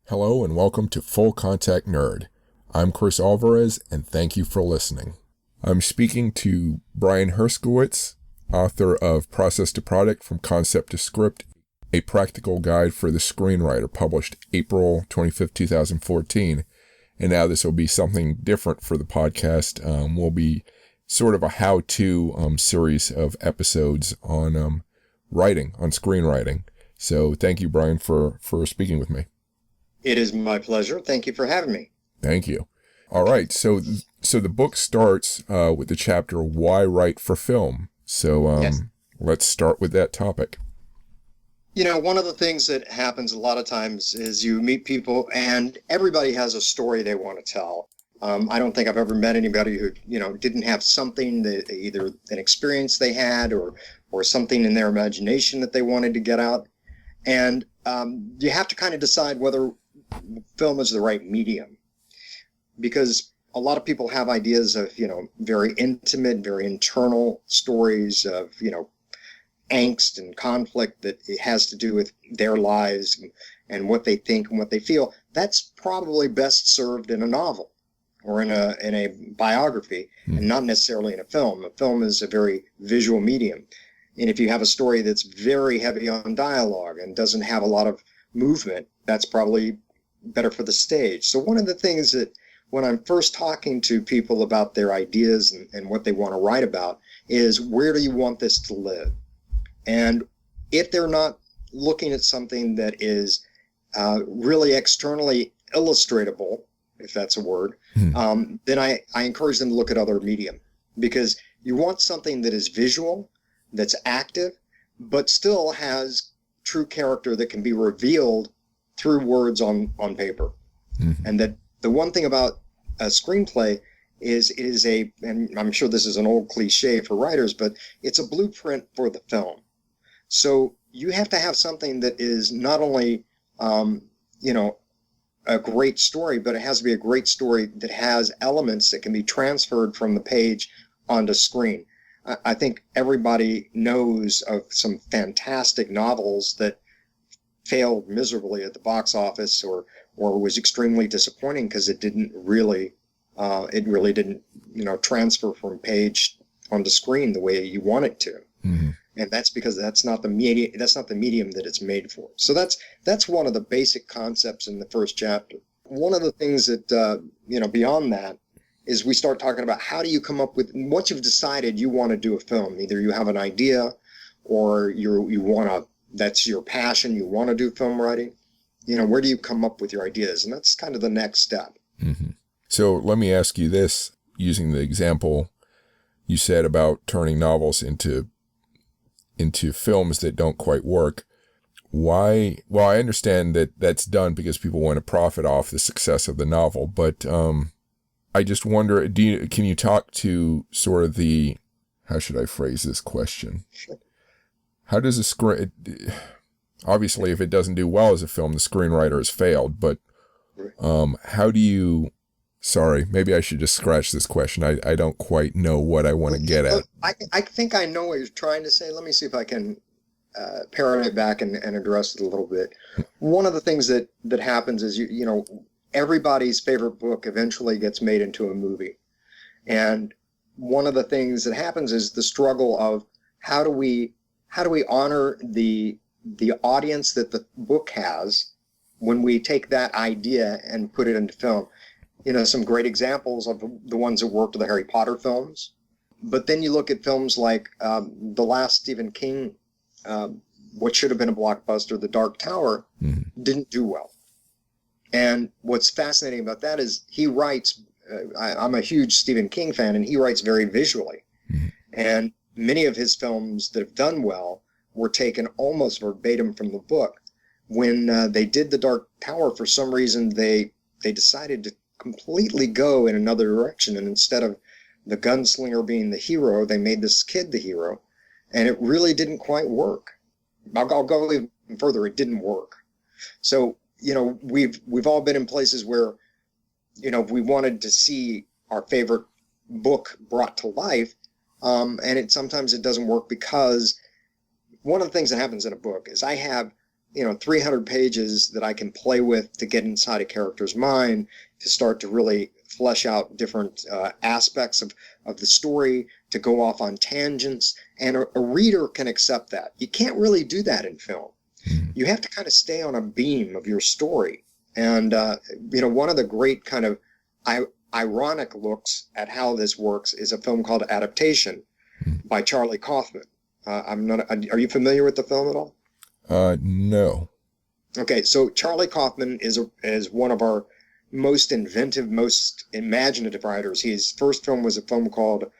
Hello and welcome to Full Contact Nerd. I'm Cris Alvarez and thank you for listening. I'm speaking to Brian Herskowitz, author of Process to Product from Concept to Script, a practical guide for the screenwriter, published April 25th, 2014. And now this will be something different for the podcast. Will be sort of a how-to series of episodes on writing, on screenwriting. So thank you, Brian, for speaking with me. It is my pleasure. Thank you for having me. Thank you. All right. So the book starts with the chapter, Why Write for Film? So Yes. Let's start with that topic. You know, one of the things that happens a lot of times is you meet people and everybody has a story they want to tell. I don't think I've ever met anybody who, didn't have something that either an experience they had or something in their imagination that they wanted to get out. And you have to kind of decide whether film is the right medium, because a lot of people have ideas of, very intimate, very internal stories of, angst and conflict that it has to do with their lives and what they think and what they feel. That's probably best served in a novel or in a biography, and not necessarily in a film. A film is a very visual medium. And if you have a story that's very heavy on dialogue and doesn't have a lot of movement, that's probably better for the stage. So one of the things that when I'm first talking to people about their ideas and what they want to write about is, where do you want this to live? And if they're not looking at something that is really externally illustratable, if that's a word, then I encourage them to look at other medium, because you want something that is visual, that's active, but still has true character that can be revealed through words on paper. Mm-hmm. And that the one thing about a screenplay is and I'm sure this is an old cliche for writers, but it's a blueprint for the film. So you have to have something that is not only, a great story, but it has to be a great story that has elements that can be transferred from the page onto screen. I think everybody knows of some fantastic novels that failed miserably at the box office or was extremely disappointing because it really didn't, transfer from page onto screen the way you want it to. Mm-hmm. And that's because that's not the medium that it's made for. So that's one of the basic concepts in the first chapter. One of the things that, beyond that, is we start talking about how do you come up with, once you've decided you want to do a film, either you have an idea or you want to, that's your passion, you want to do film writing, where do you come up with your ideas? And that's kind of the next step. Mm-hmm. So let me ask you this, using the example you said about turning novels into films that don't quite work. Why? Well, I understand that that's done because people want to profit off the success of the novel, but I just wonder, can you talk to sort of how should I phrase this question? How does obviously if it doesn't do well as a film, the screenwriter has failed, but how do you, sorry, maybe I should just scratch this question. I don't quite know what I want to get at. I think I know what you're trying to say. Let me see if I can parrot it back and address it a little bit. One of the things that happens is, everybody's favorite book eventually gets made into a movie. And one of the things that happens is the struggle of how do we honor the audience that the book has when we take that idea and put it into film. Some great examples of the ones that worked are the Harry Potter films. But then you look at films like the last Stephen King, what should have been a blockbuster, The Dark Tower, didn't do well. And what's fascinating about that is he writes, I'm a huge Stephen King fan, and he writes very visually. Mm-hmm. And many of his films that have done well were taken almost verbatim from the book. When they did The Dark Tower, for some reason, they decided to completely go in another direction. And instead of the gunslinger being the hero, they made this kid the hero. And it really didn't quite work. I'll go even further. It didn't work. So, we've all been in places where, we wanted to see our favorite book brought to life. And sometimes it doesn't work because one of the things that happens in a book is I have 300 pages that I can play with to get inside a character's mind, to start to really flesh out different aspects of the story, to go off on tangents. And a reader can accept that. You can't really do that in film. You have to kind of stay on a beam of your story. And, one of the great kind of ironic looks at how this works is a film called Adaptation by Charlie Kaufman. Are you familiar with the film at all? No. Okay, so Charlie Kaufman is one of our most inventive, most imaginative writers. His first film was a film called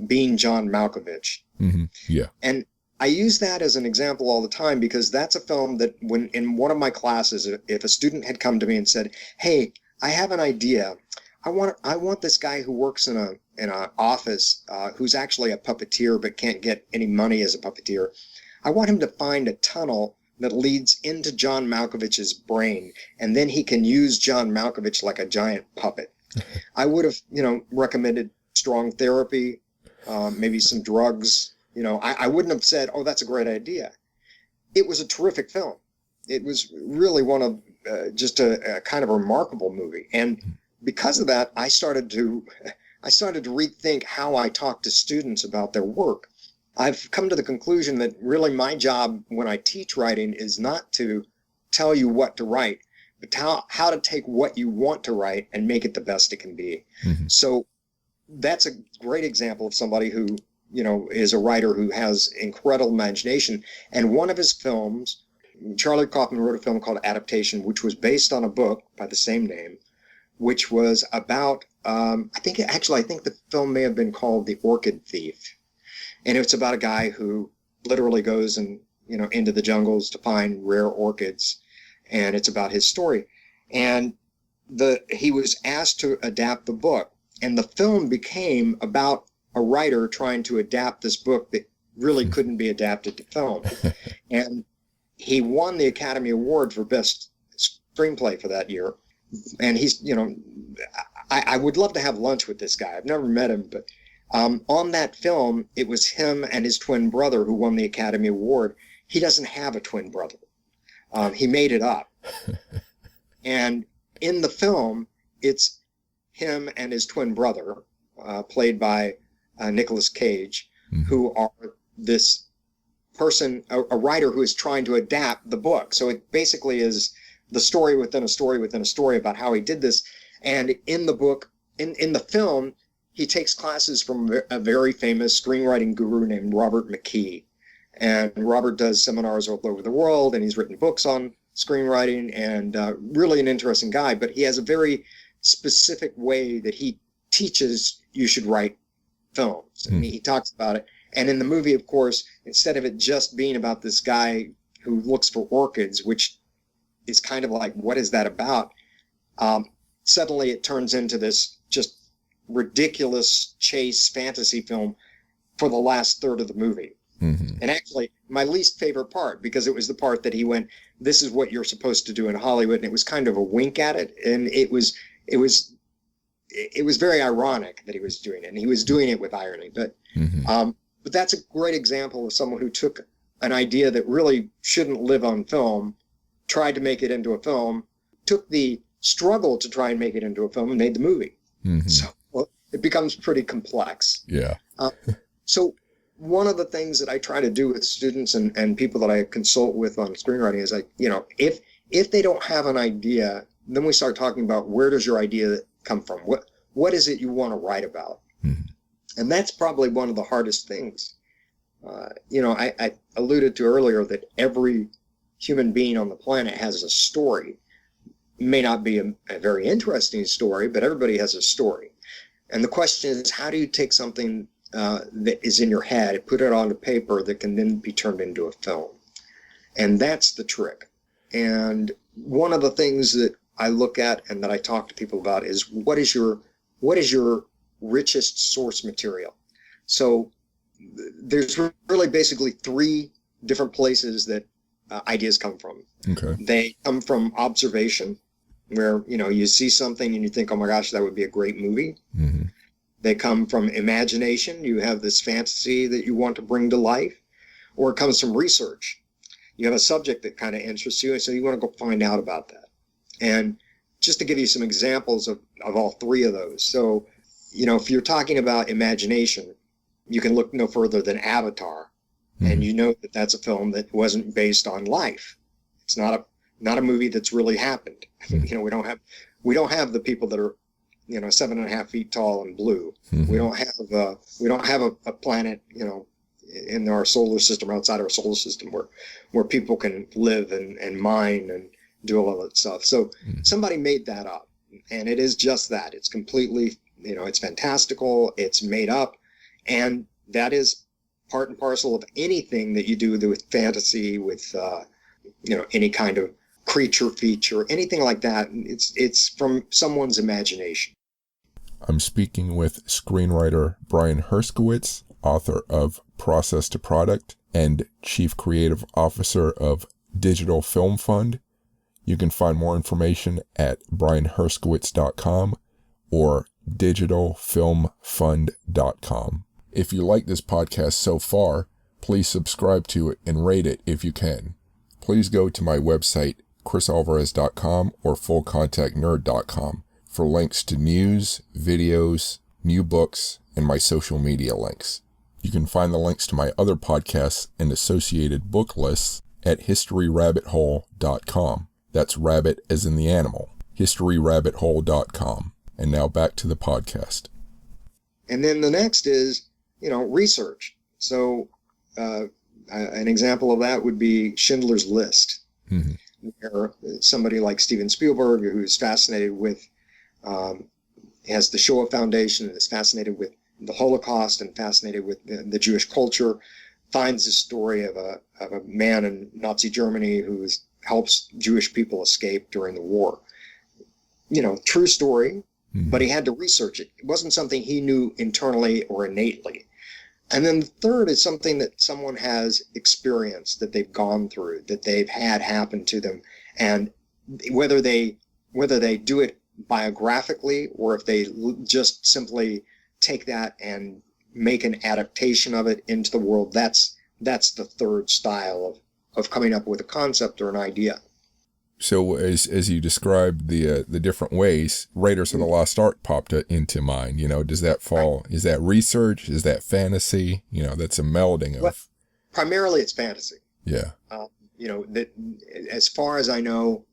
Being John Malkovich. Mm-hmm. Yeah. And I use that as an example all the time because that's a film that when in one of my classes, if a student had come to me and said, "Hey, I have an idea. I want this guy who works in an office who's actually a puppeteer but can't get any money as a puppeteer. I want him to find a tunnel that leads into John Malkovich's brain, and then he can use John Malkovich like a giant puppet." I would have, recommended strong therapy, maybe some drugs. I wouldn't have said, "Oh, that's a great idea." It was a terrific film. It was really one of just a kind of remarkable movie. And because of that, I started to rethink how I talk to students about their work. I've come to the conclusion that really my job when I teach writing is not to tell you what to write, but how to take what you want to write and make it the best it can be. Mm-hmm. So that's a great example of somebody who, is a writer who has incredible imagination. And one of his films, Charlie Kaufman wrote a film called Adaptation, which was based on a book by the same name, which was about, I think the film may have been called The Orchid Thief. And it's about a guy who literally goes into the jungles to find rare orchids. And it's about his story. And he was asked to adapt the book. And the film became about a writer trying to adapt this book that really couldn't be adapted to film. And he won the Academy Award for Best Screenplay for that year. And he's, I would love to have lunch with this guy. I've never met him, but on that film, it was him and his twin brother who won the Academy Award. He doesn't have a twin brother. He made it up. And in the film, it's him and his twin brother, played by Nicolas Cage, who are this person, a writer who is trying to adapt the book. So it basically is the story within a story within a story about how he did this. And in the book, in the film, he takes classes from a very famous screenwriting guru named Robert McKee. And Robert does seminars all over the world, and he's written books on screenwriting, and really an interesting guy. But he has a very specific way that he teaches you should write films. And he talks about it. And in the movie, of course, instead of it just being about this guy who looks for orchids, which is kind of like, what is that about? Suddenly it turns into this just ridiculous chase fantasy film for the last third of the movie. Mm-hmm. And actually, my least favorite part, because it was the part that he went, "This is what you're supposed to do in Hollywood," and it was kind of a wink at it, and it was very ironic that he was doing it, and he was doing it with irony. But but that's a great example of someone who took an idea that really shouldn't live on film, tried to make it into a film, took the struggle to try and make it into a film, and made the movie. Mm-hmm. So it becomes pretty complex. Yeah. So one of the things that I try to do with students and people that I consult with on screenwriting is if they don't have an idea, then we start talking about where does your idea come from? What is it you want to write about? Mm-hmm. And that's probably one of the hardest things. I alluded to earlier that every human being on the planet has a story. It may not be a very interesting story, but everybody has a story. And the question is, how do you take something that is in your head, put it onto paper that can then be turned into a film? And that's the trick. And one of the things that I look at and that I talk to people about is what is your richest source material? So there's really basically three different places that ideas come from. Okay. They come from observation, where you see something and you think, "Oh my gosh, that would be a great movie." Mm-hmm. They come from imagination. You have this fantasy that you want to bring to life. Or it comes from research. you have a subject that kind of interests you, and so you want to go find out about that. And just to give you some examples of all three of those. So, if you're talking about imagination, you can look no further than Avatar, and you know that that's a film that wasn't based on life. It's not a movie that's really happened. We don't have the people that are 7.5 feet tall and blue. We don't have a planet in our solar system or outside our solar system where people can live and mine and do all of that stuff. So somebody made that up, and it is just that. It's completely, it's fantastical, it's made up, and that is part and parcel of anything that you do with fantasy, with any kind of creature feature, anything like that. It's from someone's imagination. I'm speaking with screenwriter Brian Herskowitz, author of Process to Product and Chief Creative Officer of Digital Film Fund. You can find more information at brianherskowitz.com or digitalfilmfund.com. If you like this podcast so far, please subscribe to it and rate it if you can. Please go to my website, chrisalvarez.com or fullcontactnerd.com for links to news, videos, new books, and my social media links. You can find the links to my other podcasts and associated book lists at historyrabbithole.com. That's rabbit as in the animal, historyrabbithole.com. And now back to the podcast. And then the next is, research. So an example of that would be Schindler's List, where somebody like Steven Spielberg, who's fascinated with, has the Shoah Foundation and is fascinated with the Holocaust and fascinated with the Jewish culture, finds the story of a man in Nazi Germany who helps Jewish people escape during the war. True story, but he had to research it. It wasn't something he knew internally or innately. And then the third is something that someone has experienced, that they've gone through, that they've had happen to them. And whether they do it biographically or if they just simply take that and make an adaptation of it into the world, that's the third style of coming up with a concept or an idea. So as you described the different ways, Raiders of the Lost Ark popped into mind. Does that fall? Is that research? Is that fantasy? That's a melding of. Well, primarily, it's fantasy. Yeah. That as far as I know,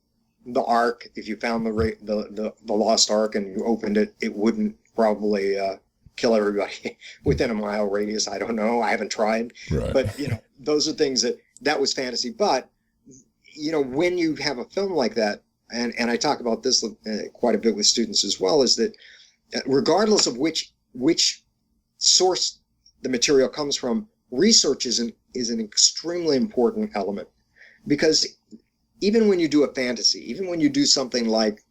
the Ark. If you found the Lost Ark and you opened it, it wouldn't probably kill everybody within a mile radius. I don't know. I haven't tried. Right. But those are things that was fantasy. But when you have a film like that, and I talk about this quite a bit with students as well, is that regardless of which source the material comes from, research is an extremely important element. Because even when you do a fantasy, even when you do something like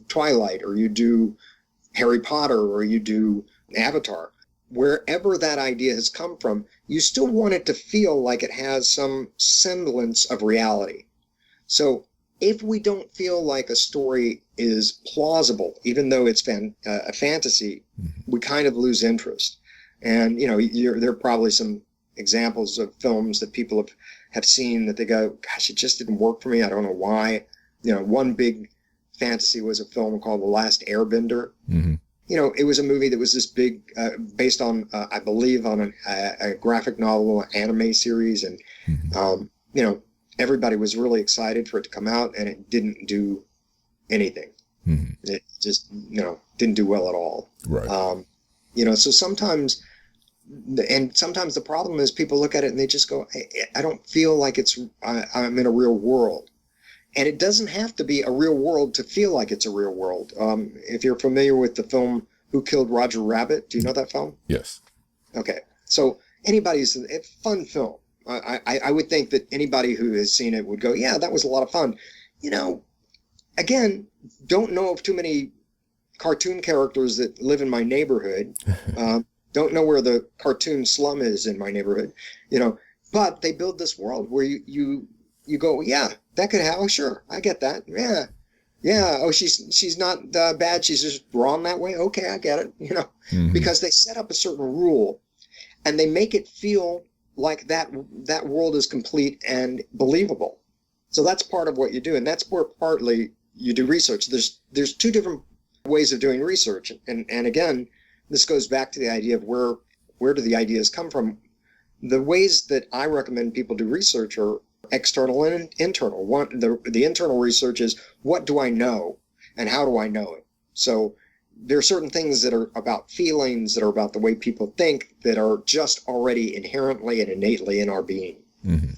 Twilight, or you do Harry Potter, or you do Avatar, wherever that idea has come from, you still want it to feel like it has some semblance of reality. So if we don't feel like a story is plausible, even though it's a fantasy, we kind of lose interest. And, there are probably some examples of films that people have seen that they go, gosh, it just didn't work for me. I don't know why. One big fantasy was a film called The Last Airbender. It was a movie that was this big, based on, I believe, on a graphic novel, anime series. And, everybody was really excited for it to come out, and it didn't do anything. It just, didn't do well at all. Right. So sometimes the problem is people look at it and they just go, I don't feel like I'm in a real world. And it doesn't have to be a real world to feel like it's a real world. If you're familiar with the film Who Killed Roger Rabbit, do you know that film? Yes. Okay. So it's a fun film. I would think that anybody who has seen it would go, yeah, that was a lot of fun. Again, don't know of too many cartoon characters that live in my neighborhood. Don't know where the cartoon slum is in my neighborhood, but they build this world where you go, yeah, that could happen. Oh, sure. I get that. Yeah. Yeah. Oh, she's not bad. She's just drawn that way. Okay. I get it. Because they set up a certain rule and they make it feel like that world is complete and believable. So that's part of what you do, and that's where partly you do research. There's two different ways of doing research, and again, this goes back to the idea of where do the ideas come from. The ways that I recommend people do research are external and internal. The internal research is, what do I know and how do I know it? So there are certain things that are about feelings, that are about the way people think, that are just already inherently and innately in our being. Mm-hmm.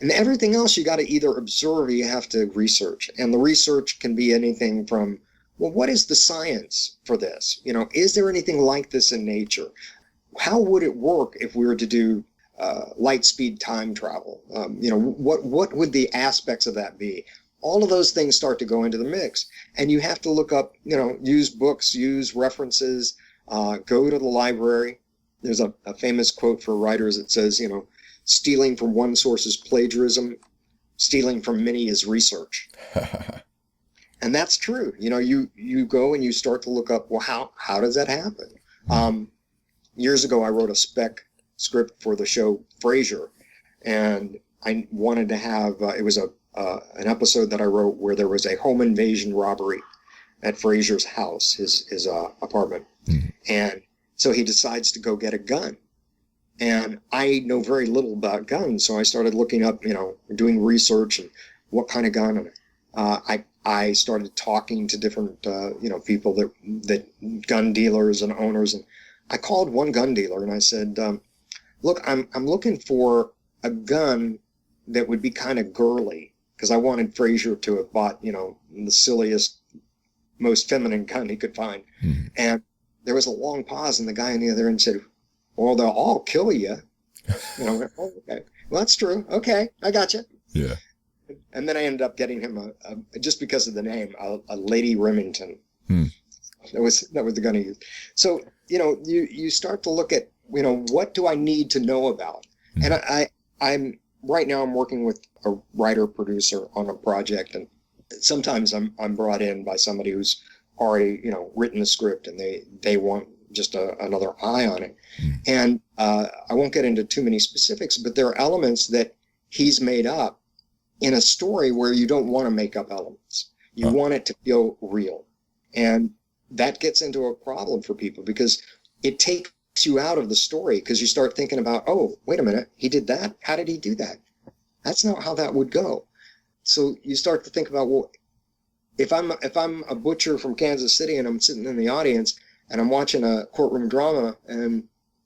And everything else you got to either observe or you have to research. And the research can be anything from, well, what is the science for this? Is there anything like this in nature? How would it work if we were to do light speed time travel? What would the aspects of that be? All of those things start to go into the mix. And you have to look up, use books, use references, go to the library. There's a famous quote for writers that says, stealing from one source is plagiarism. Stealing from many is research. And that's true. You go and you start to look up, well, how does that happen? Years ago, I wrote a spec script for the show Frasier, and I wanted to have, it was an episode that I wrote where there was a home invasion robbery at Frasier's house, his apartment. Mm-hmm. And so he decides to go get a gun. And I know very little about guns, so I started looking up, doing research and what kind of gun. And I started talking to different, people that gun dealers and owners. And I called one gun dealer and I said, look, I'm looking for a gun that would be kind of girly, because I wanted Frasier to have bought, the silliest, most feminine gun he could find. Mm-hmm. And there was a long pause, and the guy on the other end said, well, they'll all kill you. Oh, okay. Well, that's true. Okay, I got you. Yeah. And then I ended up getting him just because of the name, a Lady Remington. Hmm. That was the gun he used. So, you start to look at, what do I need to know about? Hmm. And I'm right now I'm working with a writer producer on a project, and sometimes I'm brought in by somebody who's already, written a script, and they want just another eye on it. Mm. And I won't get into too many specifics, but there are elements that he's made up in a story where you don't want to make up elements. You want it to feel real. And that gets into a problem for people, because it takes you out of the story, because you start thinking about, oh, wait a minute, he did that? How did he do that? That's not how that would go. So you start to think about, well, if I'm a butcher from Kansas City and I'm sitting in the audience and I'm watching a courtroom drama and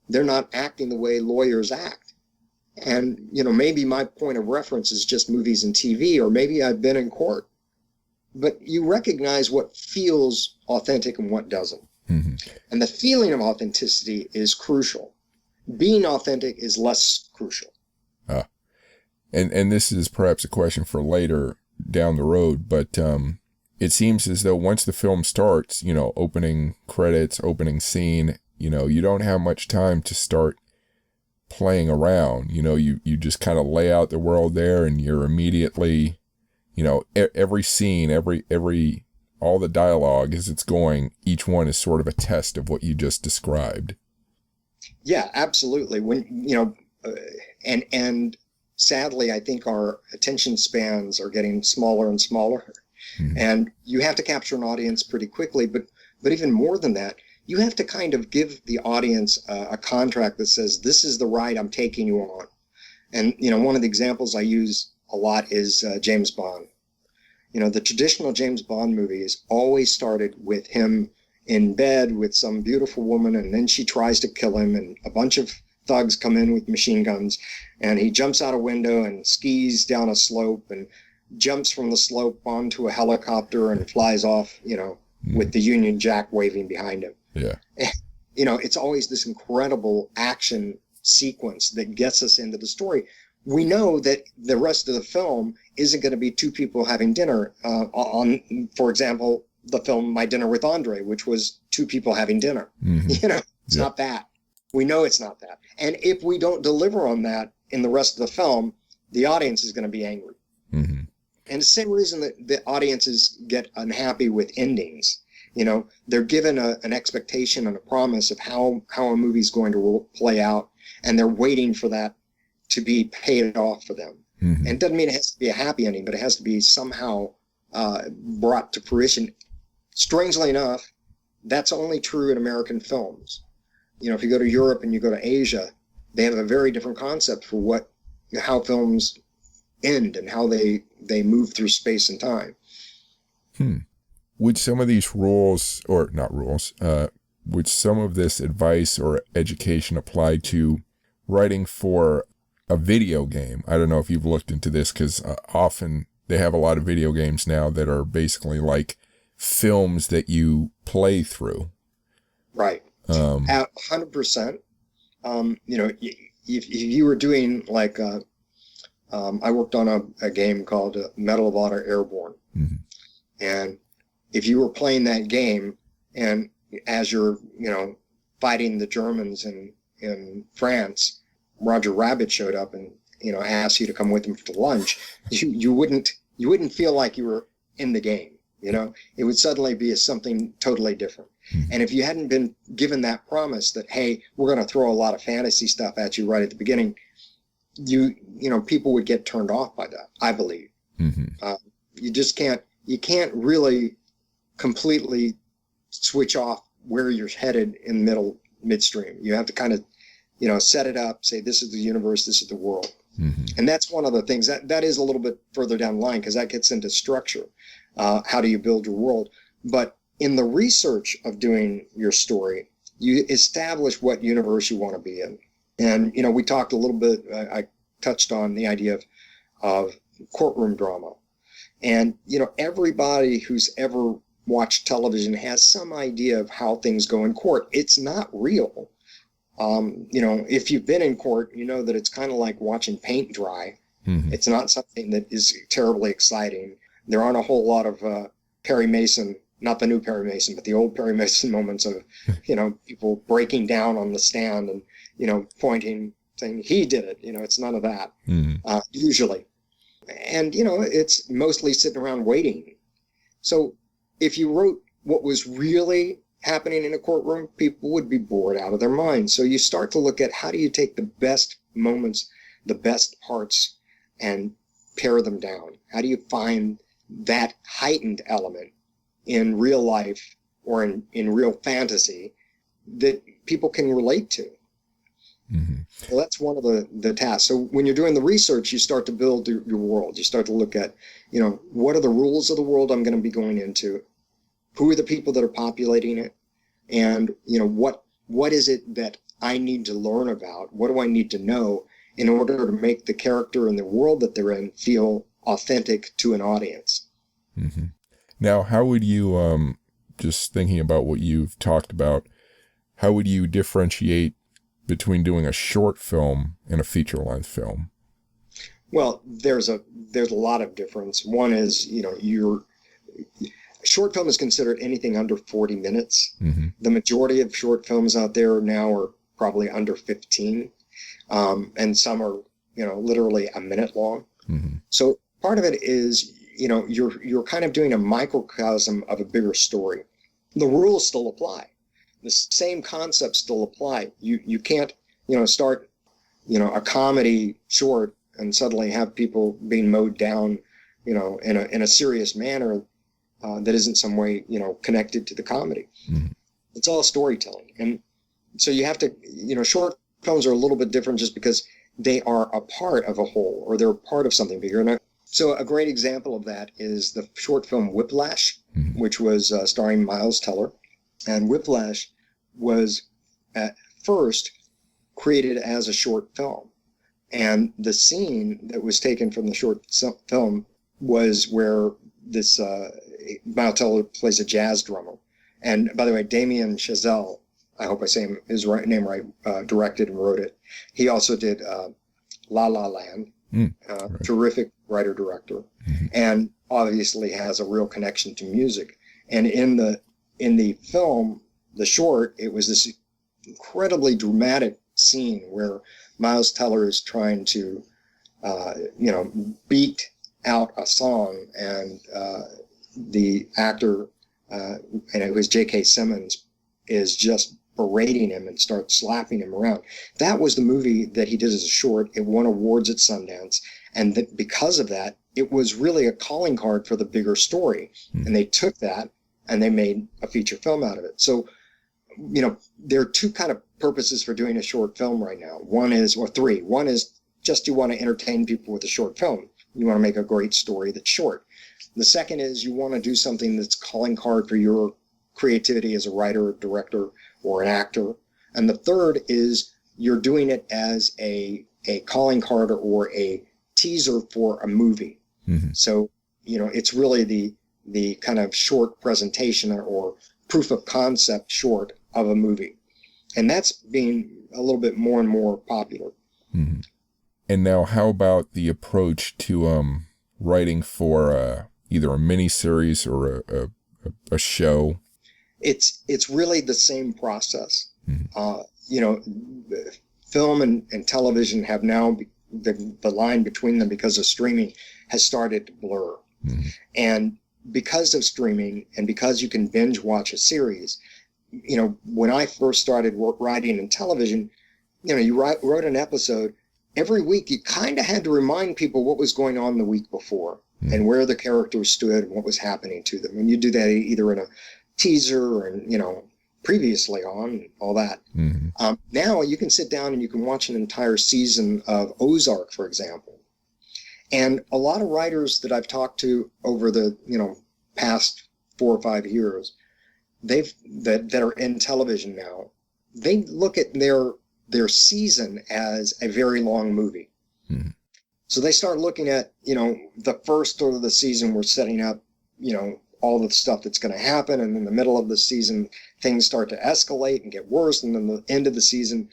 they're not acting the way lawyers act, and maybe my point of reference is just movies and TV, or maybe I've been in court, but you recognize what feels authentic and what doesn't. Mm-hmm. And the feeling of authenticity is crucial. Being authentic is less crucial. And this is perhaps a question for later down the road, but it seems as though once the film starts, opening credits, opening scene, you don't have much time to start playing around. You just kind of lay out the world there, and you're immediately, every scene, every all the dialogue as it's going, each one is sort of a test of what you just described. Yeah, absolutely. When and sadly, I think our attention spans are getting smaller and smaller. Mm-hmm. And you have to capture an audience pretty quickly, but even more than that, you have to kind of give the audience a contract that says, this is the ride I'm taking you on. And, one of the examples I use a lot is James Bond. The traditional James Bond movies always started with him in bed with some beautiful woman, and then she tries to kill him, and a bunch of thugs come in with machine guns, and he jumps out a window and skis down a slope and jumps from the slope onto a helicopter and flies off, with the Union Jack waving behind him. Yeah. It's always this incredible action sequence that gets us into the story. We know that the rest of the film isn't going to be two people having dinner on, for example, the film My Dinner with Andre, which was two people having dinner. Mm-hmm. It's not that. We know it's not that. And if we don't deliver on that in the rest of the film, the audience is going to be angry. Mm-hmm. And the same reason that the audiences get unhappy with endings. They're given an expectation and a promise of how a movie's going to play out, and they're waiting for that to be paid off for them. And it doesn't mean it has to be a happy ending, but it has to be somehow brought to fruition. Strangely enough, that's only true in American films. You know, if you go to Europe and you go to Asia, they have a very different concept for how films end and how they move through space and time. Would some of these rules, or not rules, would some of this advice or education apply to writing for a video game? I don't know if you've looked into this, because often they have a lot of video games now that are basically like films that you play through. Right. 100%. You know, if you were doing like, I worked on a game called Medal of Honor Airborne. And if you were playing that game, and as you're, you know, fighting the Germans in France, Roger Rabbit showed up and, you know, asked you to come with him for lunch, you wouldn't feel like you were in the game. You know, it would suddenly be something totally different. And if you hadn't been given that promise that, hey, we're going to throw a lot of fantasy stuff at you right at the beginning, you know, people would get turned off by that, I believe. You just can't really completely switch off where you're headed in midstream. You have to kind of, you know, set it up, say, this is the universe, this is the world. And that's one of the things that is a little bit further down the line, because that gets into structure. How do you build your world? But in the research of doing your story, you establish what universe you want to be in. And, you know, we talked a little bit, I touched on the idea of courtroom drama. And, you know, everybody who's ever watched television has some idea of how things go in court. It's not real. You know, if you've been in court, you know that it's kind of like watching paint dry. It's not something that is terribly exciting. There aren't a whole lot of Perry Mason, not the new Perry Mason, but the old Perry Mason moments of, you know, people breaking down on the stand and, you know, pointing, saying he did it. You know, it's none of that, usually. And, you know, it's mostly sitting around waiting. So if you wrote what was really happening in a courtroom, people would be bored out of their minds. So you start to look at, how do you take the best moments, the best parts, and pare them down? How do you find that heightened element in real life or in real fantasy that people can relate to? Well, that's one of the tasks. So when you're doing the research, you start to build your world. You start to look at, you know, what are the rules of the world I'm going to be going into? Who are the people that are populating it? And, you know, what is it that I need to learn about? What do I need to know in order to make the character and the world that they're in feel authentic to an audience? Now, how would you, just thinking about what you've talked about, how would you differentiate between doing a short film and a feature-length film? Well, there's a lot of difference. One is, you know, short film is considered anything under 40 minutes. The majority of short films out there now are probably under 15. And some are, you know, literally a minute long. So part of it is, you know, you're kind of doing a microcosm of a bigger story. The rules still apply. The same concepts still apply. You can't, you know, start, you know, a comedy short and suddenly have people being mowed down, you know, in a serious manner that isn't some way, you know, connected to the comedy. It's all storytelling. And so you have to, you know, short films are a little bit different just because they are a part of a whole, or they're a part of something bigger. And so a great example of that is the short film Whiplash, which was starring Miles Teller. And Whiplash was at first created as a short film. And the scene that was taken from the short film was where this Miles Teller plays a jazz drummer. And by the way, Damien Chazelle, I hope I say his name right, directed and wrote it. He also did La La Land, terrific writer-director, and obviously has a real connection to music. And in the film, the short, it was this incredibly dramatic scene where Miles Teller is trying to, you know, beat out a song, and the actor, and it was J.K. Simmons, is just berating him and start slapping him around. That was the movie that he did as a short. It won awards at Sundance. And because of that, it was really a calling card for the bigger story. And they took that and they made a feature film out of it. So, there are two kind of purposes for doing a short film right now. Three. One is just you want to entertain people with a short film. You want to make a great story that's short. The second is you want to do something that's calling card for your creativity as a writer, director, or an actor. And the third is you're doing it as a calling card or a teaser for a movie. Mm-hmm. So, it's really the kind of short presentation or proof of concept short of a movie. And that's being a little bit more and more popular. Mm-hmm. And now how about the approach to writing for either a miniseries or a show? It's really the same process. Mm-hmm. Film and television have now, the line between them because of streaming has started to blur. Mm-hmm. And because of streaming and because you can binge watch a series, when I first started writing in television, you wrote an episode. Every week you kind of had to remind people what was going on the week before and where the characters stood and what was happening to them. And you do that either in a teaser and, previously on and all that. Mm-hmm. Now you can sit down and you can watch an entire season of Ozark, for example. And a lot of writers that I've talked to over the, past 4 or 5 years, that are in television now, they look at their season as a very long movie. Hmm. So they start looking at, the first third of the season, we're setting up, all the stuff that's going to happen. And in the middle of the season, things start to escalate and get worse. And then the end of the season,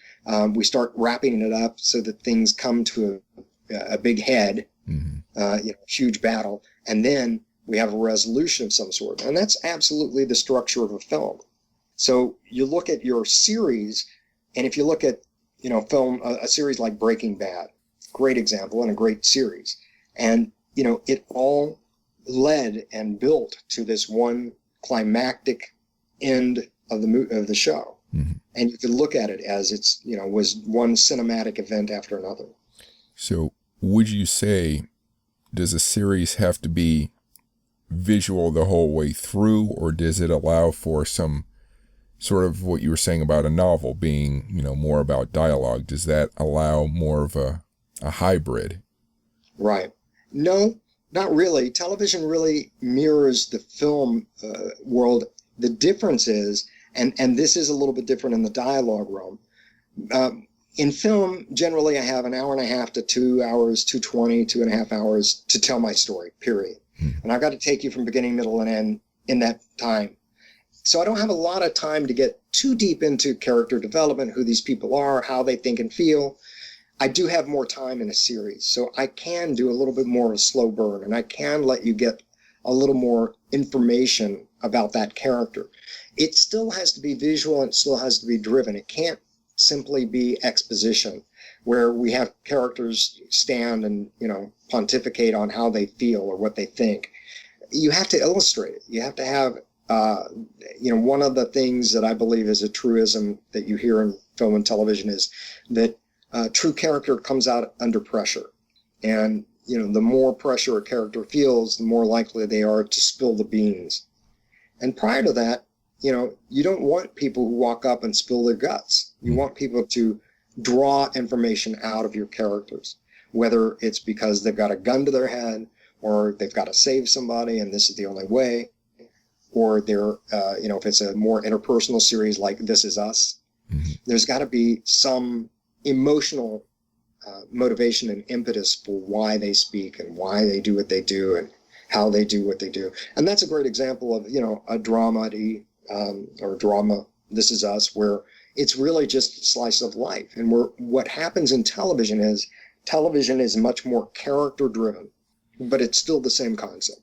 we start wrapping it up so that things come to a big head, huge battle. And then we have a resolution of some sort. And that's absolutely the structure of a film. So you look at your series, and if you look at, film, a series like Breaking Bad, great example and a great series. And, it all led and built to this one climactic end of the show. Mm-hmm. And you could look at it as it's, was one cinematic event after another. So would you say, does a series have to be visual the whole way through, or does it allow for some sort of what you were saying about a novel being, more about dialogue? Does that allow more of a hybrid? Right. No, not really. Television really mirrors the film world. The difference is, and this is a little bit different in the dialogue realm. In film, generally I have an hour and a half to 2 hours, 2.5 hours to tell my story, period. And I've got to take you from beginning, middle, and end in that time. So I don't have a lot of time to get too deep into character development, who these people are, how they think and feel. I do have more time in a series, so I can do a little bit more of a slow burn, and I can let you get a little more information about that character. It still has to be visual and it still has to be driven. It can't simply be exposition where we have characters stand and, pontificate on how they feel or what they think. You have to illustrate it. You have to have, one of the things that I believe is a truism that you hear in film and television is that true character comes out under pressure. And, the more pressure a character feels, the more likely they are to spill the beans. And prior to that, you don't want people who walk up and spill their guts. You want people to draw information out of your characters, whether it's because they've got a gun to their head or they've got to save somebody and this is the only way, or they're, if it's a more interpersonal series like This Is Us, there's got to be some emotional motivation and impetus for why they speak and why they do what they do and how they do what they do. And that's a great example of, a dramedy or drama, This Is Us, where it's really just a slice of life. And what happens in television is much more character driven, but it's still the same concept.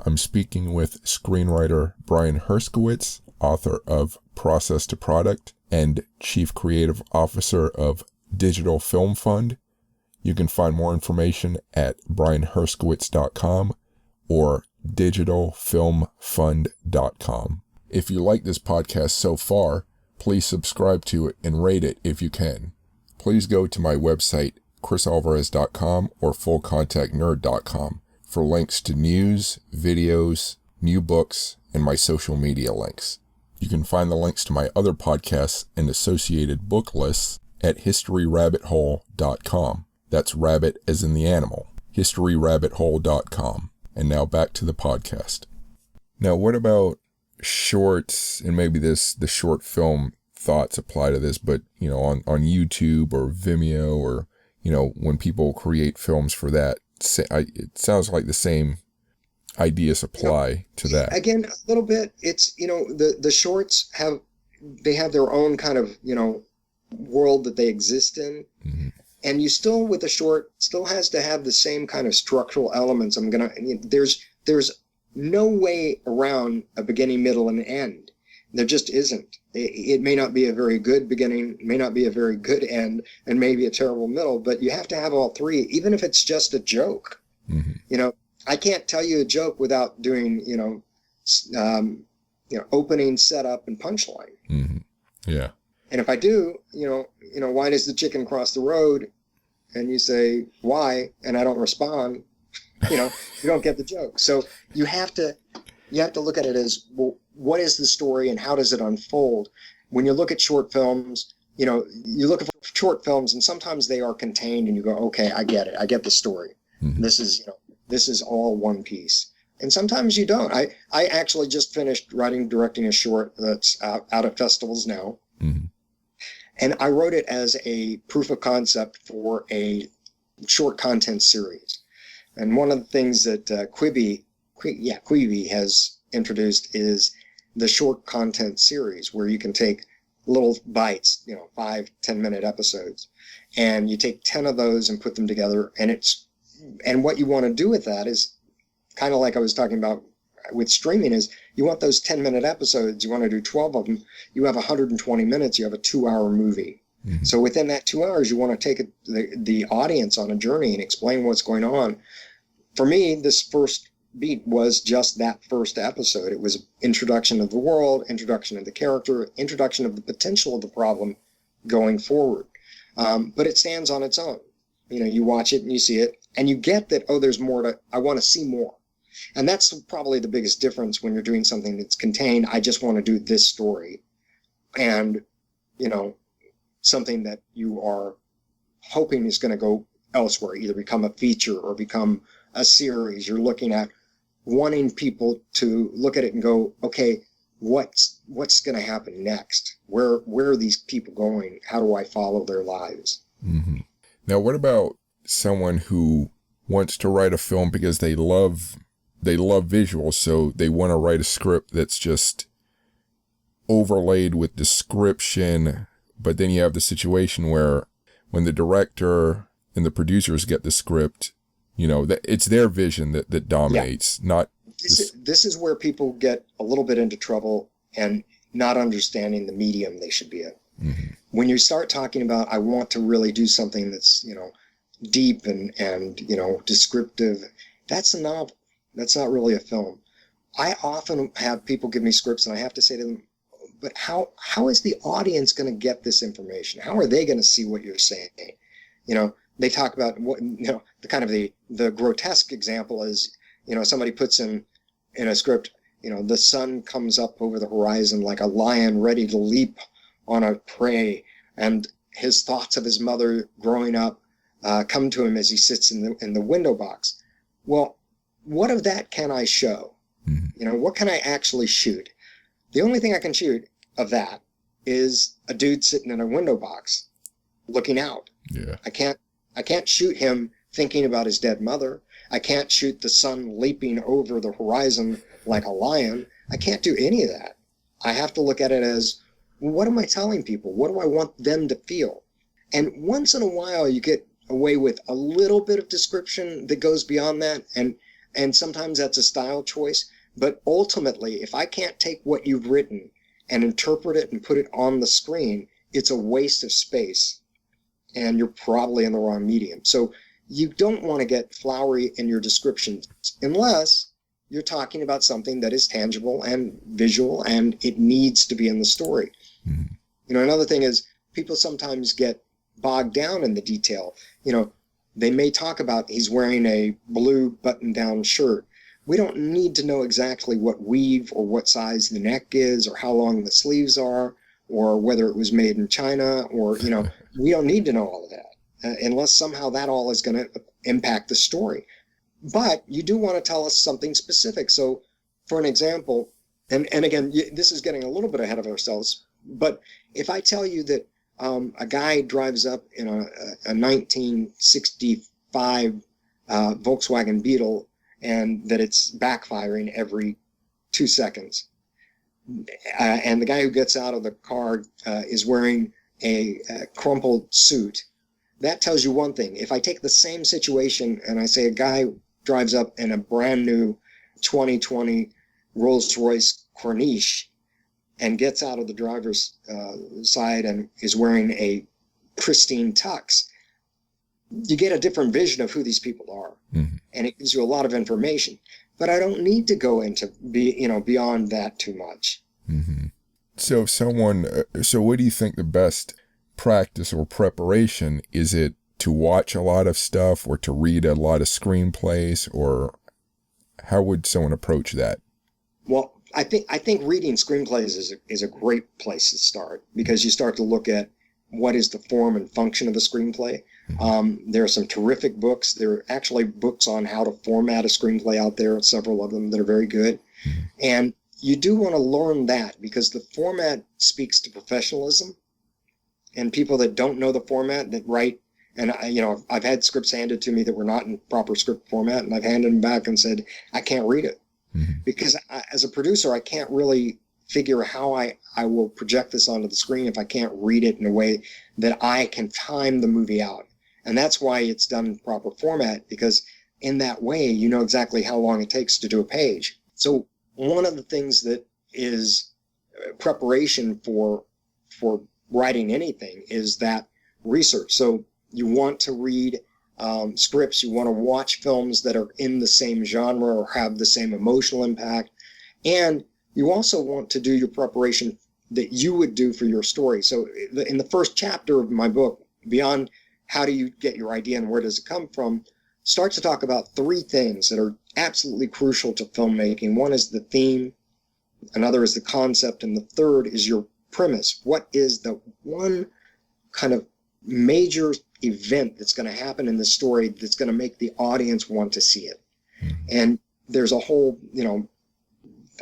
I'm speaking with screenwriter Brian Herskowitz, author of Process to Product and Chief Creative Officer of Digital Film Fund. You can find more information at brianherskowitz.com or digitalfilmfund.com. If you like this podcast so far, Please subscribe to it and rate it if you can. Please go to my website, chrisalvarez.com or fullcontactnerd.com for links to news, videos, new books, and my social media links. You can find the links to my other podcasts and associated book lists at historyrabbithole.com. That's rabbit as in the animal. historyrabbithole.com. And now back to the podcast. Now, what about shorts, and maybe the short film thoughts apply to this, but, on YouTube or Vimeo or, when people create films for that, it sounds like the same ideas apply to that. Again, a little bit. It's, the shorts have their own kind of, world that they exist in. Mm-hmm. And you still, with a short, still has to have the same kind of structural elements. There's no way around a beginning, middle, and end. There just isn't. It may not be a very good beginning, may not be a very good end, and maybe a terrible middle, but you have to have all three, even if it's just a joke. Mm-hmm. I can't tell you a joke without doing, opening, setup, and punchline. Mm-hmm. Yeah. And if I do, why does the chicken cross the road? And you say, why? And I don't respond, you don't get the joke. So you have to look at it as, well, what is the story and how does it unfold? When you look at short films, you look at short films and sometimes they are contained and you go, okay, I get it. I get the story. Mm-hmm. This is all one piece. And sometimes you don't. I actually just finished directing a short that's out of festivals now. Mm-hmm. And I wrote it as a proof of concept for a short content series. And one of the things that Quibi has introduced is the short content series, where you can take little bites, 5-10 minute episodes, and you take 10 of those and put them together. And what you want to do with that is kind of like I was talking about with streaming, is you want those 10-minute episodes, you want to do 12 of them, you have 120 minutes, you have a 2-hour movie. Mm-hmm. So within that 2 hours, you want to take the audience on a journey and explain what's going on. For me, this first beat was just that first episode. It was introduction of the world, introduction of the character, introduction of the potential of the problem going forward. But it stands on its own. You watch it and you see it, and you get that, there's more I want to see more. And that's probably the biggest difference when you're doing something that's contained. I just want to do this story. And, something that you are hoping is going to go elsewhere, either become a feature or become a series. You're looking at wanting people to look at it and go, okay, what's going to happen next? Where are these people going? How do I follow their lives? Mm-hmm. Now, what about someone who wants to write a film because they love visuals, so they want to write a script that's just overlaid with description, but then you have the situation where when the director and the producers get the script, that it's their vision that dominates, not... This is where people get a little bit into trouble and not understanding the medium they should be in. Mm-hmm. When you start talking about, I want to really do something that's, deep and descriptive, that's a novel. That's not really a film. I often have people give me scripts and I have to say to them, but how is the audience going to get this information? How are they going to see what you're saying? They talk about what, the kind of the grotesque example is, somebody puts in a script, the sun comes up over the horizon like a lion ready to leap on a prey, and his thoughts of his mother growing up come to him as he sits in the window box. Well, what of that can I show? Mm-hmm. What can I actually shoot? The only thing I can shoot of that is a dude sitting in a window box looking out. Yeah. I can't shoot him thinking about his dead mother. I can't shoot the sun leaping over the horizon like a lion. I can't do any of that. I have to look at it as, what am I telling people? What do I want them to feel? And once in a while you get away with a little bit of description that goes beyond that, and sometimes that's a style choice. But ultimately, if I can't take what you've written and interpret it and put it on the screen, it's a waste of space, and you're probably in the wrong medium. So you don't want to get flowery in your descriptions unless you're talking about something that is tangible and visual, and it needs to be in the story. Mm-hmm. Another thing is people sometimes get bogged down in the detail. They may talk about he's wearing a blue button-down shirt. We don't need to know exactly what weave or what size the neck is or how long the sleeves are or whether it was made in China or, we don't need to know all of that unless somehow that all is going to impact the story. But you do want to tell us something specific. So for an example, and again, this is getting a little bit ahead of ourselves, but if I tell you that a guy drives up in a 1965 Volkswagen Beetle and that it's backfiring every 2 seconds, and the guy who gets out of the car is wearing a crumpled suit, that tells you one thing. If I take the same situation and I say a guy drives up in a brand new 2020 Rolls-Royce Corniche and gets out of the driver's side and is wearing a pristine tux, you get a different vision of who these people are. Mm-hmm. And it gives you a lot of information. But I don't need to go into beyond that too much. Mm-hmm. So what do you think the best practice or preparation? Is it to watch a lot of stuff or to read a lot of screenplays, or how would someone approach that? Well, I think reading screenplays is a great place to start, because you start to look at what is the form and function of a screenplay. Mm-hmm. There are some terrific books. There are actually books on how to format a screenplay out there, several of them that are very good. Mm-hmm. And you do want to learn that, because the format speaks to professionalism, and people that don't know the format that write, and I've had scripts handed to me that were not in proper script format, and I've handed them back and said, I can't read it. Mm-hmm. Because as a producer, I can't really figure how I will project this onto the screen if I can't read it in a way that I can time the movie out. And that's why it's done in proper format, because in that way, you know exactly how long it takes to do a page. So one of the things that is preparation for writing anything is that research. So you want to read scripts, you want to watch films that are in the same genre or have the same emotional impact. And you also want to do your preparation that you would do for your story. So in the first chapter of my book, beyond how do you get your idea and where does it come from, starts to talk about three things that are absolutely crucial to filmmaking. One is the theme, another is the concept, and the third is your premise. What is the one kind of major event that's going to happen in the story that's going to make the audience want to see it? Mm-hmm. And there's a whole,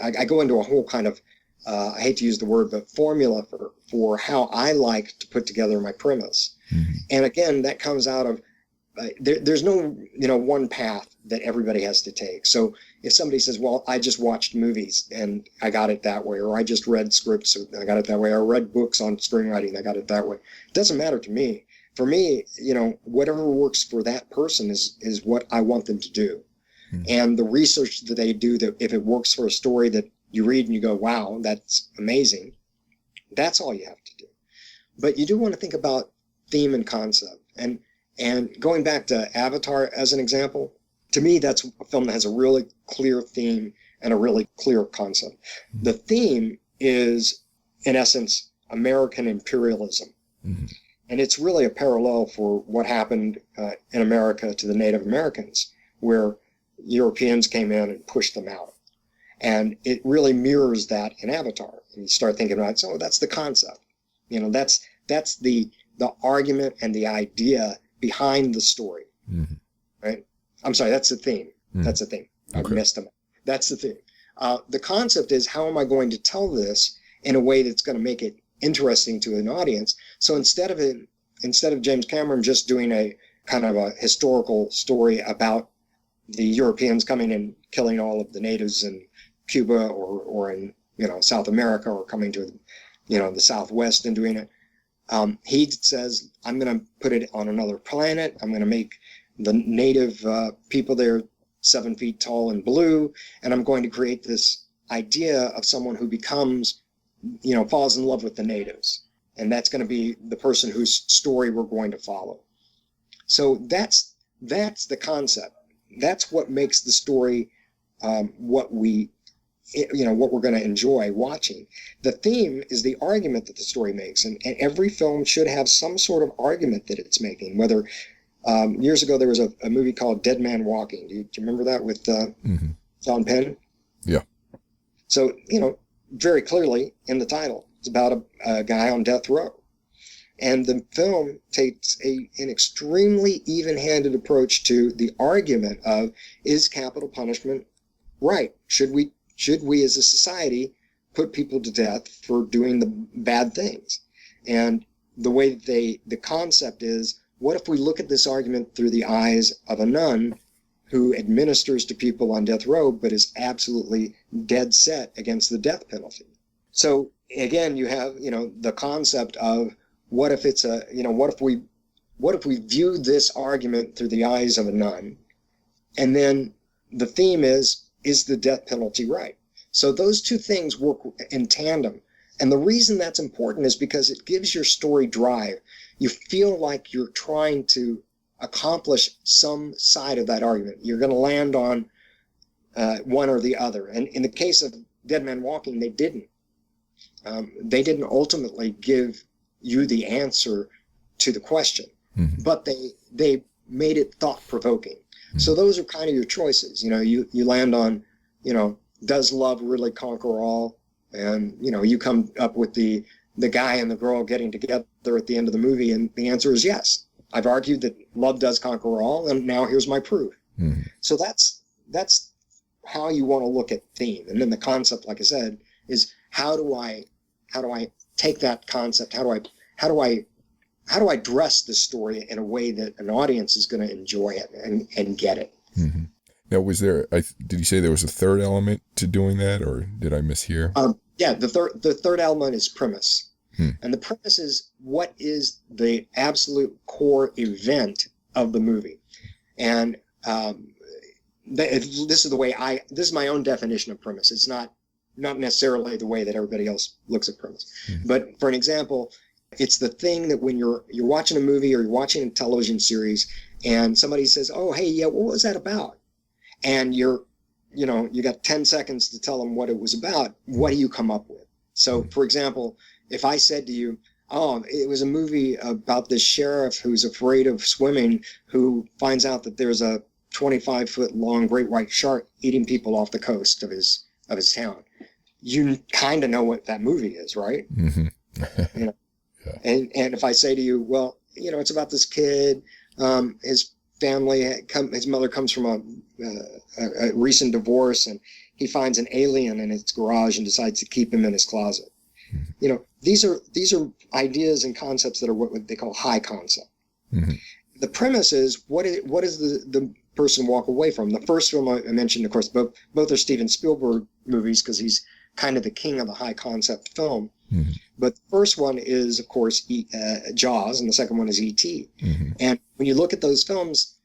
I go into a whole kind of, I hate to use the word, but formula for how I like to put together my premise. Mm-hmm. And again, that comes out of, there's no, one path that everybody has to take. So if somebody says, well, I just watched movies and I got it that way, or I just read scripts and I got it that way, or read books on screenwriting, I got it that way. It doesn't matter to me. For me, whatever works for that person is what I want them to do. Mm-hmm. And the research that they do, that if it works for a story that you read and you go, wow, that's amazing, that's all you have to do. But you do want to think about theme and concept. And going back to Avatar as an example, to me, that's a film that has a really clear theme and a really clear concept. Mm-hmm. The theme is, in essence, American imperialism. Mm-hmm. And it's really a parallel for what happened in America to the Native Americans, where Europeans came in and pushed them out. And it really mirrors that in Avatar. And you start thinking about, so that's the concept. That's the argument and the idea behind the story. Mm-hmm. Right? I'm sorry, that's the theme. Mm-hmm. That's the theme. I messed them up. That's the theme. The concept is, how am I going to tell this in a way that's going to make it interesting to an audience? So instead of James Cameron just doing a kind of a historical story about the Europeans coming and killing all of the natives in Cuba or in South America, or coming to the Southwest and doing it, he says, I'm going to put it on another planet. I'm going to make the native people there 7 feet tall and blue, and I'm going to create this idea of someone who becomes, falls in love with the natives. And that's going to be the person whose story we're going to follow. So that's the concept. That's what makes the story what we what we're going to enjoy watching. The theme is the argument that the story makes, and every film should have some sort of argument that it's making. Whether years ago there was a movie called Dead Man Walking. Do you remember that with John Penn? Yeah. So very clearly in the title, it's about a guy on death row. And the film takes an extremely even-handed approach to the argument of, is capital punishment right? Should we as a society put people to death for doing the bad things? And the concept is, what if we look at this argument through the eyes of a nun who administers to people on death row, but is absolutely dead set against the death penalty? So again, you have, the concept of, what if it's what if we view this argument through the eyes of a nun? And then the theme is the death penalty right? So those two things work in tandem. And the reason that's important is because it gives your story drive. You feel like you're trying to accomplish some side of that argument. You're going to land on one or the other. And in the case of Dead Man Walking, they didn't. They didn't ultimately give you the answer to the question, but they made it thought-provoking. So those are kind of your choices. You land on, does love really conquer all? And, you come up with the guy and the girl getting together at the end of the movie, and the answer is yes. I've argued that love does conquer all, and now here's my proof. So that's how you want to look at theme. And then the concept, like I said, is how do I take that concept? How do I dress this story in a way that an audience is going to enjoy it and get it? Now, did you say there was a third element to doing that, or did I mishear? Yeah, the third element is premise. And the premise is, what is the absolute core event of the movie? And this is my own definition of premise. It's not necessarily the way that everybody else looks at premise. But for an example, it's the thing that when you're watching a movie or you're watching a television series and somebody says, oh, hey, yeah, what was that about? And you got 10 seconds to tell them what it was about. What do you come up with? So, for example, if I said to you, oh, it was a movie about this sheriff who's afraid of swimming, who finds out that there's a 25-foot long great white shark eating people off the coast of his town. You kind of know what that movie is, right? Yeah. And if I say to you, well, it's about this kid, his mother comes from a recent divorce, and he finds an alien in his garage and decides to keep him in his closet. These are ideas and concepts that are what they call high concept. The premise is, what is the person walk away from? The first film I mentioned, of course, both are Steven Spielberg movies, because he's kind of the king of the high concept film. But the first one is, of course, Jaws, and the second one is E.T. And when you look at those films,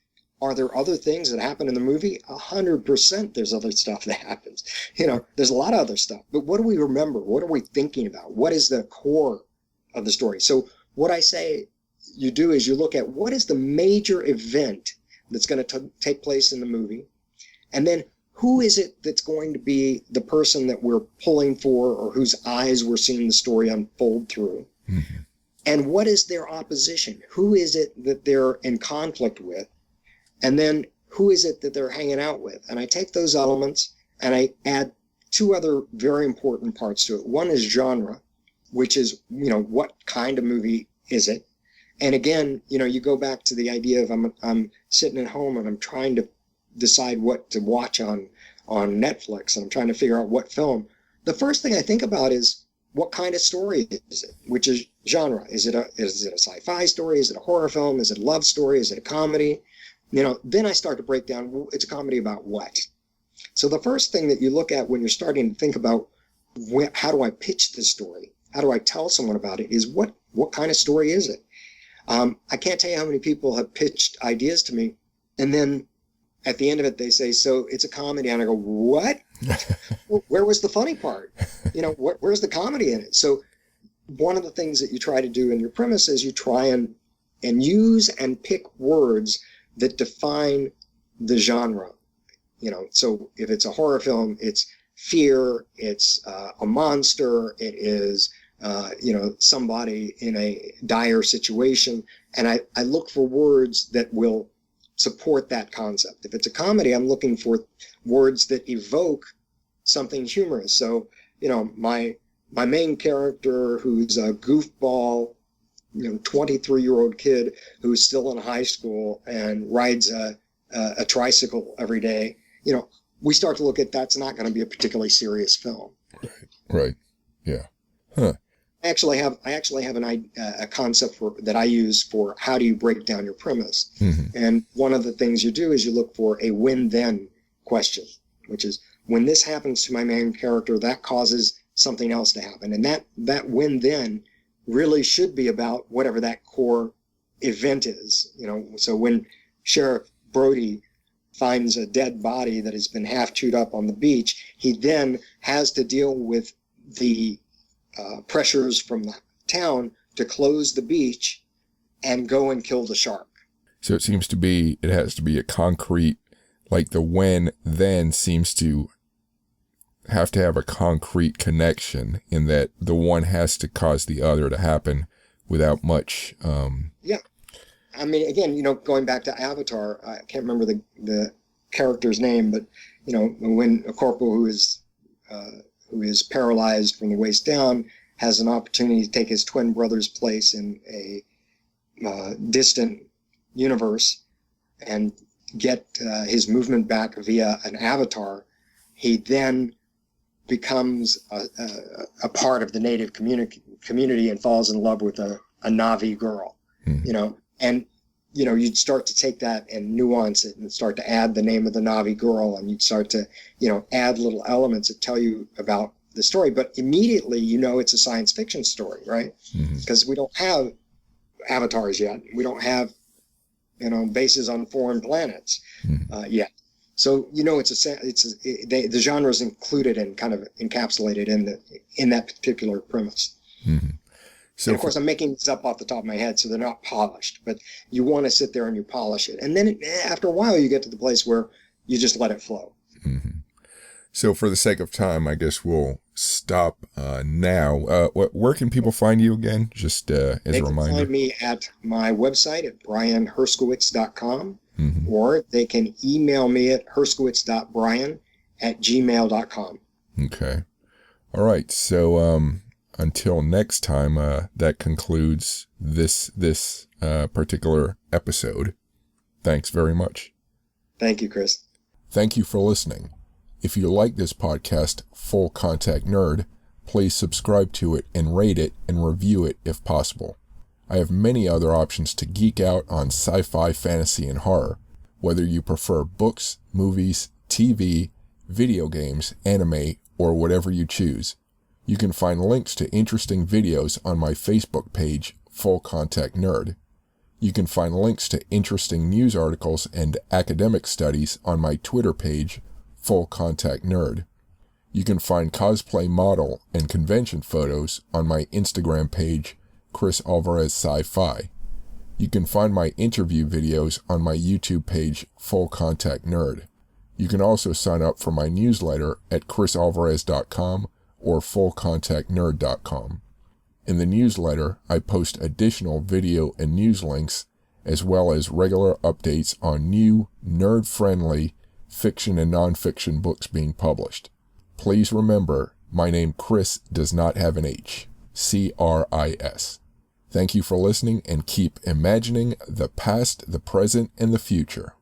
are there other things that happen in the movie? 100% there's other stuff that happens. There's a lot of other stuff. But what do we remember? What are we thinking about? What is the core of the story? So what I say you do is you look at, what is the major event that's going to take place in the movie? And then who is it that's going to be the person that we're pulling for, or whose eyes we're seeing the story unfold through? And what is their opposition? Who is it that they're in conflict with? And then who is it that they're hanging out with? And I take those elements and I add two other very important parts to it. One is genre, which is, what kind of movie is it? And again, you go back to the idea of I'm sitting at home and I'm trying to decide what to watch on Netflix, and I'm trying to figure out what film. The first thing I think about is, what kind of story is it? Which is genre. Is it a sci-fi story? Is it a horror film? Is it a love story? Is it a comedy? Then I start to break down, well, it's a comedy about what? So the first thing that you look at when you're starting to think about, how do I pitch this story? How do I tell someone about it? Is what kind of story is it? I can't tell you how many people have pitched ideas to me, and then at the end of it, they say, so it's a comedy. And I go, what? Where was the funny part? Where's the comedy in it? So one of the things that you try to do in your premise is you try and use and pick words that define the genre. So if it's a horror film, it's fear, it's a monster, it is somebody in a dire situation. And I look for words that will support that concept. If it's a comedy, I'm looking for words that evoke something humorous. So, my main character, who's a goofball, 23-year-old kid who's still in high school and rides a tricycle every day, we start to look at that's not going to be a particularly serious film. Right. Yeah. Huh. I actually have a concept that I use for how do you break down your premise. Mm-hmm. And one of the things you do is you look for a when-then question, which is, when this happens to my main character, that causes something else to happen. And that when-then really should be about whatever that core event is. So when Sheriff Brody finds a dead body that has been half chewed up on the beach, he then has to deal with the pressures from the town to close the beach and go and kill the shark. So it has to be a concrete, like the when then seems to have a concrete connection, in that the one has to cause the other to happen without much. Yeah. I mean, again, going back to Avatar, I can't remember the character's name, but, when a corporal who is paralyzed from the waist down has an opportunity to take his twin brother's place in a distant universe and get his movement back via an avatar, he then becomes a part of the native community and falls in love with a Na'vi girl. Mm-hmm. And you'd start to take that and nuance it and start to add the name of the Na'vi girl, and you'd start to, add little elements that tell you about the story. But immediately, it's a science fiction story, right? Because mm-hmm. we don't have avatars yet. We don't have, bases on foreign planets yet. So, the genre is included and kind of encapsulated in that particular premise. Mm-hmm. So, and of course, I'm making this up off the top of my head, so they're not polished. But you want to sit there and you polish it. And then after a while, you get to the place where you just let it flow. Mm-hmm. So for the sake of time, I guess we'll stop now. Where can people find you again? Just as a reminder. They can find me at my website at brianherskowitz.com, mm-hmm. or they can email me at herskowitz.brian@gmail.com. Okay. All right. So until next time, that concludes this particular episode. Thanks very much. Thank you, Cris. Thank you for listening. If you like this podcast, Full Contact Nerd, please subscribe to it and rate it and review it if possible. I have many other options to geek out on sci-fi, fantasy, and horror, whether you prefer books, movies, TV, video games, anime, or whatever you choose. You can find links to interesting videos on my Facebook page, Full Contact Nerd. You can find links to interesting news articles and academic studies on my Twitter page, Full Contact Nerd. You can find cosplay model and convention photos on my Instagram page, Cris Alvarez Sci-Fi. You can find my interview videos on my YouTube page, Full Contact Nerd. You can also sign up for my newsletter at chrisalvarez.com or fullcontactnerd.com. In the newsletter, I post additional video and news links, as well as regular updates on new, nerd-friendly fiction and nonfiction books being published. Please remember, my name Cris does not have an H. C-R-I-S. Thank you for listening, and keep imagining the past, the present, and the future.